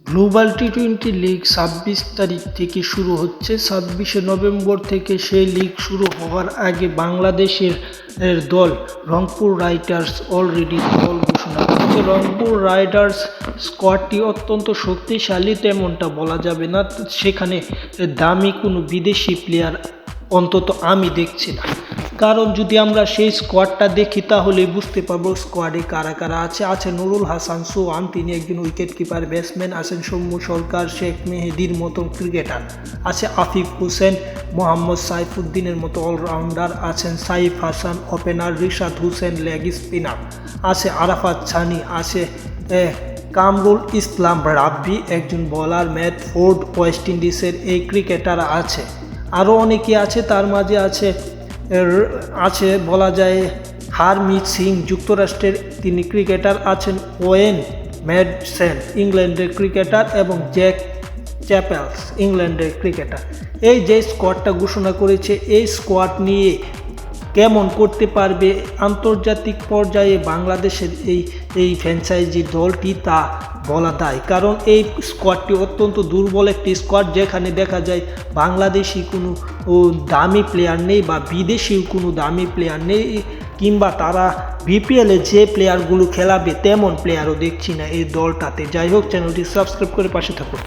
Global টি-20 league ২৬ তারিখ থেকে শুরু হচ্ছে। ২৬শে নভেম্বর থেকে সেই লিগ শুরু হওয়ার আগে বাংলাদেশের দল রংপুর রাইডার্স অলরেডি দল ঘোষণা করেছে। রংপুর রাইডার্স স্কোয়াডটি অত্যন্ত শক্তিশালী তেমনটা বলা যাবে না, সেখানে দামি কোনো বিদেশি প্লেয়ার অন্তত আমি দেখছি না। কারণ যদি আমরা সেই স্কোয়াডটা দেখি তাহলে বুঝতে পারবো স্কোয়াডে কারা কারা আছে নুরুল হাসান সোহান, তিনি একজন উইকেট কিপার ব্যাটসম্যান, আছেন সৌম্য সরকার, শেখ মেহেদির মতো ক্রিকেটার, আছে আফিফ হোসেন, মোহাম্মদ সাইফুদ্দিনের মতো অলরাউন্ডার, আছেন Saif Hasan opener, Rishad Hossain leg spinner, আছে আরাফাত ছানি, আছে কামরুল ইসলাম রাব্বি একজন বোলার, ম্যাট ফোর্ড ওয়েস্ট ইন্ডিজের এই ক্রিকেটার আছে। আরও অনেকে আছে, তার মাঝে আছে বলা যায় হারমিত সিং যুক্তরাষ্ট্রের তিনি ক্রিকেটার, আছেন ওয়েন ম্যাডসেন ইংল্যান্ডের ক্রিকেটার এবং জ্যাক চ্যাপেলস ইংল্যান্ডের ক্রিকেটার। এই যে স্কোয়াডটা ঘোষণা করেছে, এই স্কোয়াড নিয়ে কেমন করতে পারবে আন্তর্জাতিক পর্যায়ে বাংলাদেশের এই ফ্র্যাঞ্চাইজি দলটি তা বলা দায়। কারণ এই স্কোয়াডটি অত্যন্ত দুর্বল একটি স্কোয়াড, যেখানে দেখা যায় বাংলাদেশি কোনো দামি প্লেয়ার নেই বা বিদেশিও কোনো দামি প্লেয়ার নেই, কিংবা তারা বিপিএলে যে প্লেয়ারগুলো খেলাবে তেমন প্লেয়ারও দেখছি না এই দলটাতে। যাই হোক, চ্যানেলটি সাবস্ক্রাইব করে পাশে থাকুন।